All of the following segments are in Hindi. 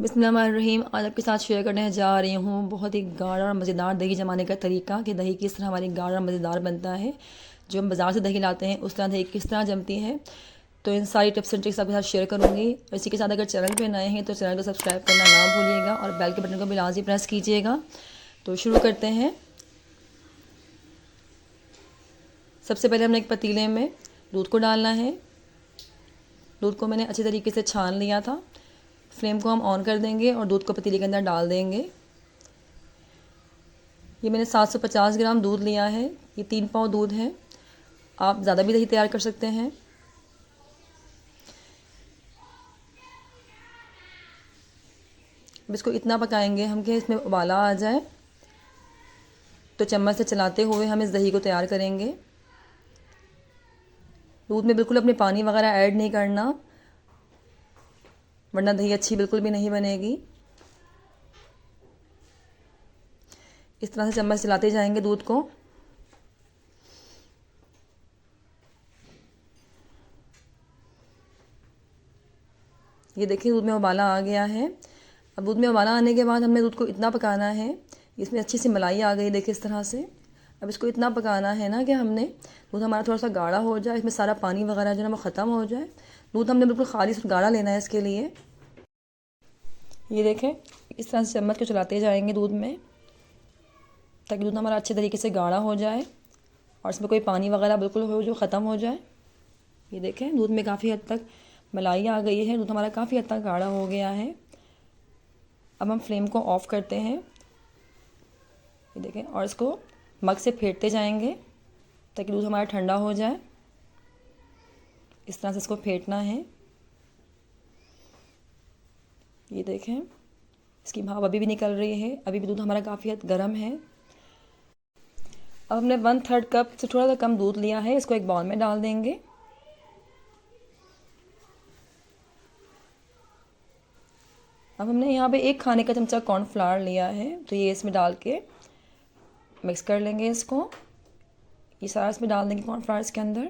बिस्मिल्लाहिर्रहमानिर्रहीम। आज आपके साथ शेयर करने जा रही हूँ बहुत ही गाढ़ा और मज़ेदार दही जमाने का तरीका कि दही किस तरह हमारी गाढ़ा और मज़ेदार बनता है। जो हम बाज़ार से दही लाते हैं उस तरह दही किस तरह जमती है, तो इन सारी टिप्स एंड ट्रिक्स आपके साथ शेयर करूँगी। और इसी के साथ अगर चैनल पर नए हैं तो चैनल को सब्सक्राइब करना ना भूलिएगा और बेल के बटन को भी लाजमी प्रेस कीजिएगा। तो शुरू करते हैं। सबसे पहले हमने एक पतीले में दूध को डालना है। दूध को मैंने अच्छी तरीके से छान लिया था। फ्लेम को हम ऑन कर देंगे और दूध को पतीले के अंदर डाल देंगे। ये मैंने 750 ग्राम दूध लिया है। ये 3 पाव दूध है। आप ज़्यादा भी दही तैयार कर सकते हैं। अब इसको इतना पकाएंगे हम कि इसमें उबाला आ जाए, तो चम्मच से चलाते हुए हम इस दही को तैयार करेंगे। दूध में बिल्कुल अपने पानी वगैरह ऐड नहीं करना, वरना दही अच्छी बिल्कुल भी नहीं बनेगी। इस तरह से चम्मच चलाते जाएंगे दूध को। ये देखिए दूध में उबाला आ गया है। अब दूध में उबाला आने के बाद हमने दूध को इतना पकाना है, इसमें अच्छी सी मलाई आ गई देखिए इस तरह से। अब इसको इतना पकाना है ना कि हमने दूध हमारा थोड़ा सा गाढ़ा हो जाए, इसमें सारा पानी वगैरह जो है वो ख़त्म हो जाए। दूध हमने बिल्कुल खाली गाढ़ा लेना है इसके लिए। ये देखें इस तरह से चम्मच को चलाते जाएंगे दूध में, ताकि दूध हमारा अच्छे तरीके से गाढ़ा हो जाए और इसमें कोई पानी वगैरह बिल्कुल हो जो ख़त्म हो जाए। ये देखें दूध में काफ़ी हद तक मलाई आ गई है, दूध हमारा काफ़ी हद तक गाढ़ा हो गया है। अब हम फ्लेम को ऑफ़ करते हैं। ये देखें, और इसको मग से फेंटते जाएंगे ताकि दूध हमारा ठंडा हो जाए। इस तरह से इसको फेंटना है। ये देखें इसकी भाप अभी भी निकल रही है, अभी भी दूध हमारा काफ़ी हद गर्म है। अब हमने 1/3 कप से थोड़ा सा कम दूध लिया है, इसको एक बाउल में डाल देंगे। अब हमने यहाँ पे 1 खाने का चमचा कॉर्नफ्लावर लिया है, तो ये इसमें डाल के मिक्स कर लेंगे इसको। ये सारा इसमें डाल देंगे कॉर्नफ्लावर इसके अंदर।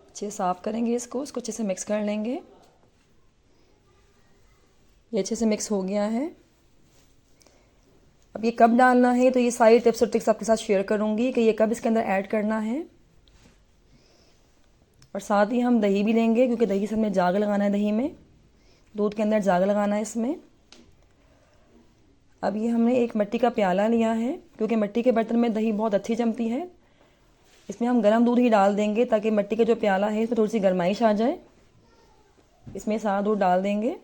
अच्छे से साफ़ करेंगे इसको अच्छे से मिक्स कर लेंगे। ये अच्छे से मिक्स हो गया है। अब ये कब डालना है, तो ये सारी टिप्स और ट्रिक्स आपके साथ शेयर करूँगी कि ये कब इसके अंदर ऐड करना है। और साथ ही हम दही भी लेंगे, क्योंकि दही से हमें जाग लगाना है। दही में दूध के अंदर जाग लगाना है इसमें। अब ये हमने एक मिट्टी का प्याला लिया है, क्योंकि मिट्टी के बर्तन में दही बहुत अच्छी जमती है। इसमें हम गर्म दूध ही डाल देंगे ताकि मिट्टी का जो प्याला है इसमें थोड़ी सी गर्माइश आ जाए। इसमें सारा दूध डाल देंगे।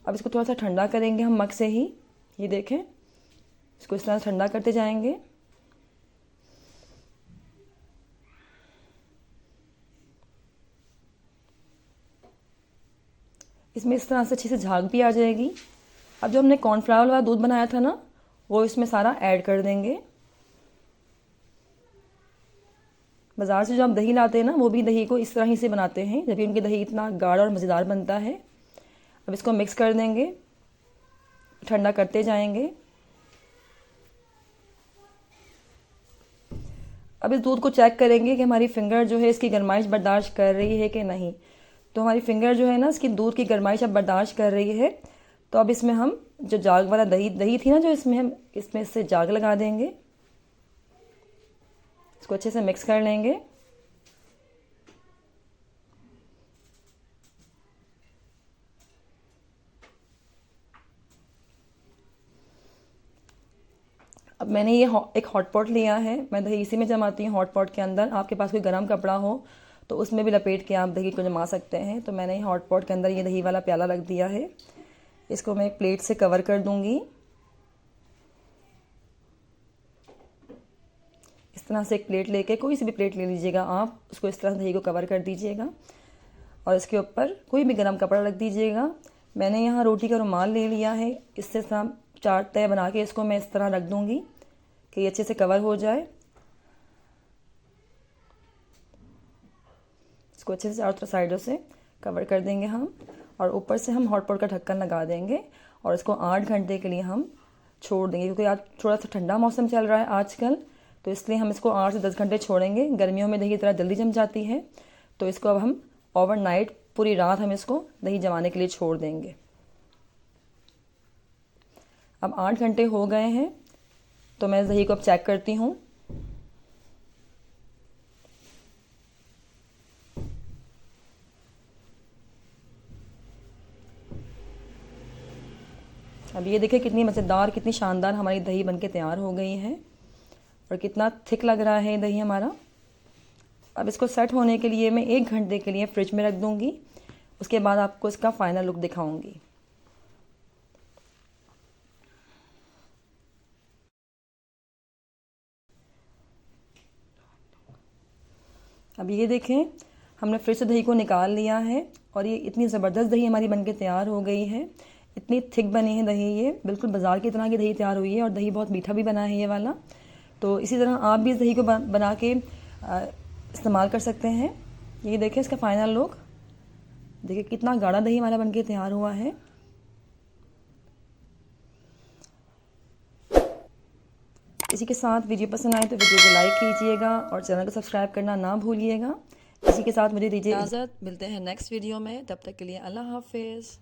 अब इसको थोड़ा सा ठंडा करेंगे हम मग से ही। ये देखें इसको इस तरह ठंडा करते जाएंगे। इसमें इस तरह से अच्छे से झाग भी आ जाएगी। अब जो हमने कॉर्नफ्लावर वाला दूध बनाया था ना, वो इसमें सारा ऐड कर देंगे। बाज़ार से जो हम दही लाते हैं ना, वो भी दही को इस तरह ही से बनाते हैं, जबकि उनकी दही इतना गाढ़ा और मज़ेदार बनता है। अब इसको मिक्स कर देंगे, ठंडा करते जाएंगे। अब इस दूध को चेक करेंगे कि हमारी फिंगर जो है इसकी गर्माइश बर्दाश्त कर रही है कि नहीं। तो हमारी फिंगर जो है ना इसकी दूध की गर्माइश अब बर्दाश्त कर रही है। तो अब इसमें हम जो जाग वाला दही थी ना, जो इसमें हम इसमें से जाग लगा देंगे। इसको अच्छे से मिक्स कर लेंगे। अब मैंने ये एक हॉट पॉट लिया है, मैं दही इसी में जमाती हूँ हॉट पॉट के अंदर। आपके पास कोई गर्म कपड़ा हो तो उसमें भी लपेट के आप दही को जमा सकते हैं। तो मैंने हॉट पॉट के अंदर ये दही वाला प्याला रख दिया है। इसको मैं एक प्लेट से कवर कर दूंगी। इस तरह से एक प्लेट लेके, कोई सी भी प्लेट ले लीजिएगा आप, उसको इस तरह दही को कवर कर दीजिएगा और इसके ऊपर कोई भी गर्म कपड़ा रख दीजिएगा। मैंने यहाँ रोटी का रुमाल ले लिया है, इससे 4 तय बना के इसको मैं इस तरह रख दूंगी कि ये अच्छे से कवर हो जाए। इसको अच्छे से चारों साइडों से कवर कर देंगे हम, और ऊपर से हम हॉट पॉट का ढक्कन लगा देंगे और इसको 8 घंटे के लिए हम छोड़ देंगे, क्योंकि आज थोड़ा सा ठंडा मौसम चल रहा है आजकल, तो इसलिए हम इसको 8 से 10 घंटे छोड़ेंगे। गर्मियों में दही की तरह जल्दी जम जाती है, तो इसको अब हम ओवरनाइट, पूरी रात हम इसको दही जमाने के लिए छोड़ देंगे। अब 8 घंटे हो गए हैं, तो मैं इस दही को अब चेक करती हूँ। अब ये देखिए कितनी मज़ेदार, कितनी शानदार हमारी दही बनके तैयार हो गई है और कितना थिक लग रहा है दही हमारा। अब इसको सेट होने के लिए मैं 1 घंटे के लिए फ्रिज में रख दूँगी। उसके बाद आपको इसका फाइनल लुक दिखाऊंगी। अब ये देखें, हमने फ्रिज से दही को निकाल लिया है और ये इतनी ज़बरदस्त दही हमारी बनके तैयार हो गई है। इतनी थिक बनी है दही, ये बिल्कुल बाज़ार की तरह की दही तैयार हुई है और दही बहुत मीठा भी बना है ये वाला। तो इसी तरह आप भी इस दही को बना के इस्तेमाल कर सकते हैं। ये देखें इसका फाइनल लुक, देखिए कितना गाढ़ा दही हमारा बनके तैयार हुआ है। इसी के साथ वीडियो पसंद आए तो वीडियो को लाइक कीजिएगा और चैनल को सब्सक्राइब करना ना भूलिएगा। इसी के साथ मुझे दीजिए इजाज़त, मिलते हैं नेक्स्ट वीडियो में। तब तक के लिए अल्लाह हाफिज़।